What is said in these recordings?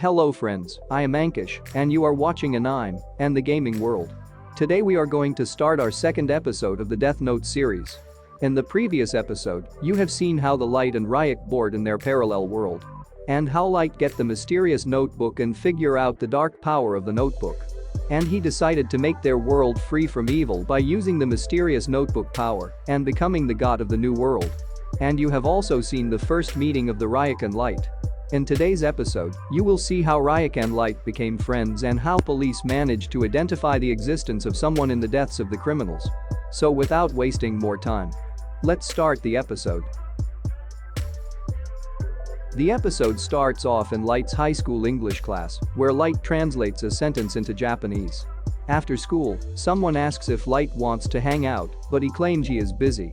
Hello friends, I am Ankush, and you are watching Anime and the Gaming World. Today we are going to start our second episode of the Death Note series. In the previous episode, you have seen how the Light and Ryuk board in their parallel world. And how Light get the mysterious notebook and figure out the dark power of the notebook. And he decided to make their world free from evil by using the mysterious notebook power and becoming the god of the new world. And you have also seen the first meeting of the Ryuk and Light. In today's episode, you will see how Ryuk and Light became friends and how police managed to identify the existence of someone in the deaths of the criminals. So without wasting more time, let's start the episode. The episode starts off in Light's high school English class, where Light translates a sentence into Japanese. After school, someone asks if Light wants to hang out, but he claims he is busy.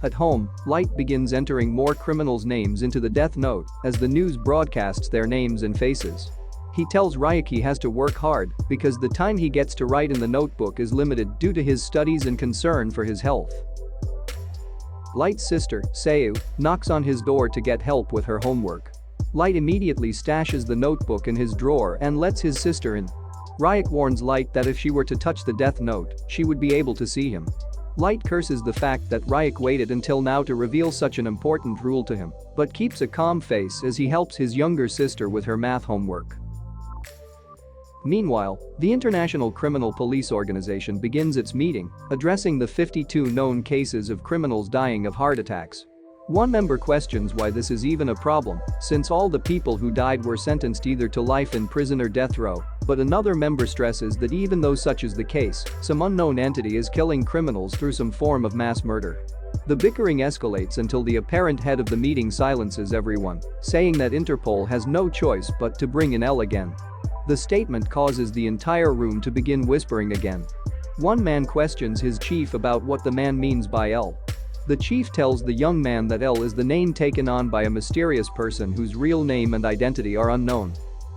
At home, Light begins entering more criminals' names into the Death Note as the news broadcasts their names and faces. He tells Ryuk he has to work hard because the time he gets to write in the notebook is limited due to his studies and concern for his health. Light's sister, Sayu, knocks on his door to get help with her homework. Light immediately stashes the notebook in his drawer and lets his sister in. Ryuk warns Light that if she were to touch the Death Note, she would be able to see him. Light curses the fact that Ryuk waited until now to reveal such an important rule to him, but keeps a calm face as he helps his younger sister with her math homework. Meanwhile, the International Criminal Police Organization begins its meeting, addressing the 52 known cases of criminals dying of heart attacks. One member questions why this is even a problem, since all the people who died were sentenced either to life in prison or death row, but another member stresses that even though such is the case, some unknown entity is killing criminals through some form of mass murder. The bickering escalates until the apparent head of the meeting silences everyone, saying that Interpol has no choice but to bring in L again. The statement causes the entire room to begin whispering again. One man questions his chief about what the man means by L. The chief tells the young man that L is the name taken on by a mysterious person whose real name and identity are unknown.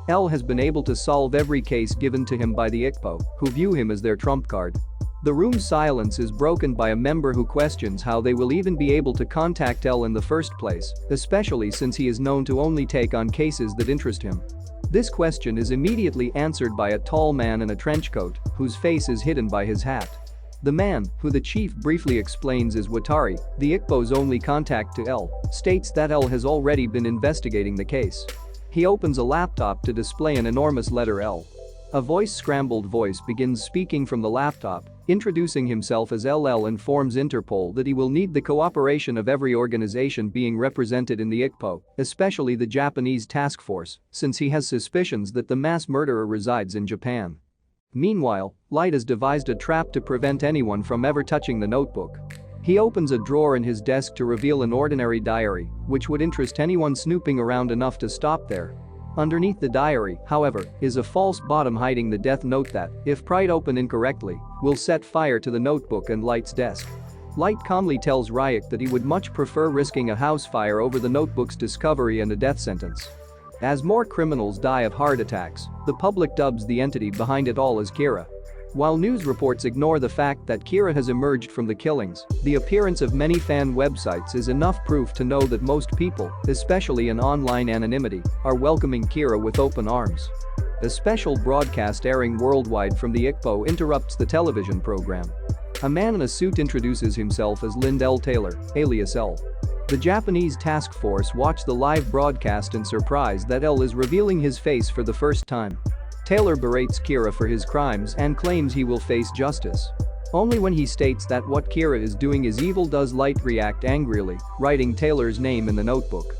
L has been able to solve every case given to him by the ICPO, who view him as their trump card. The room's silence is broken by a member who questions how they will even be able to contact L in the first place, especially since he is known to only take on cases that interest him. This question is immediately answered by a tall man in a trench coat, whose face is hidden by his hat. The man, who the chief briefly explains is Watari, the ICPO's only contact to L, states that L has already been investigating the case. He opens a laptop to display an enormous letter L. A scrambled voice begins speaking from the laptop, introducing himself as LL, informs Interpol that he will need the cooperation of every organization being represented in the ICPO, especially the Japanese task force, since he has suspicions that the mass murderer resides in Japan. Meanwhile, Light has devised a trap to prevent anyone from ever touching the notebook. He opens a drawer in his desk to reveal an ordinary diary, which would interest anyone snooping around enough to stop there. Underneath the diary, however, is a false bottom hiding the Death Note that, if pried open incorrectly, will set fire to the notebook and Light's desk. Light calmly tells Ryuk that he would much prefer risking a house fire over the notebook's discovery and a death sentence. As more criminals die of heart attacks, the public dubs the entity behind it all as Kira. While news reports ignore the fact that Kira has emerged from the killings, the appearance of many fan websites is enough proof to know that most people, especially in online anonymity, are welcoming Kira with open arms. A special broadcast airing worldwide from the ICPO interrupts the television program. A man in a suit introduces himself as Lindell Taylor, alias L. The Japanese task force watch the live broadcast in surprise that L is revealing his face for the first time. Taylor berates Kira for his crimes and claims he will face justice. Only when he states that what Kira is doing is evil does Light react angrily, writing Taylor's name in the notebook.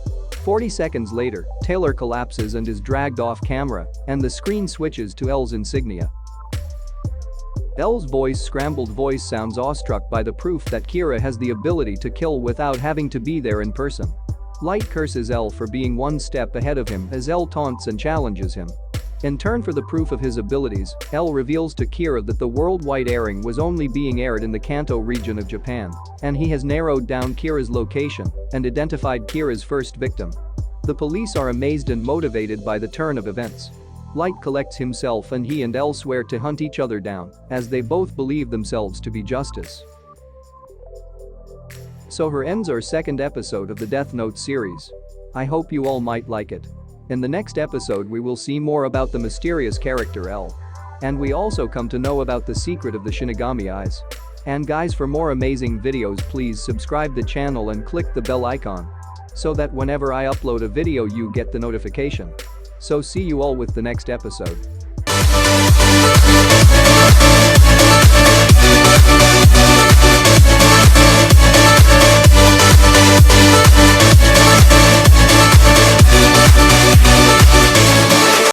40 seconds later, Taylor collapses and is dragged off camera, and the screen switches to L's insignia. L's scrambled voice sounds awestruck by the proof that Kira has the ability to kill without having to be there in person. Light curses L for being one step ahead of him as L taunts and challenges him. In turn for the proof of his abilities, L reveals to Kira that the worldwide airing was only being aired in the Kanto region of Japan, and he has narrowed down Kira's location and identified Kira's first victim. The police are amazed and motivated by the turn of events. Light collects himself and he and L swear to hunt each other down, as they both believe themselves to be justice. So here ends our second episode of the Death Note series. I hope you all might like it. In the next episode we will see more about the mysterious character L. And we also come to know about the secret of the Shinigami eyes. And guys, for more amazing videos please subscribe the channel and click the bell icon. So that whenever I upload a video you get the notification. So see you all with the next episode.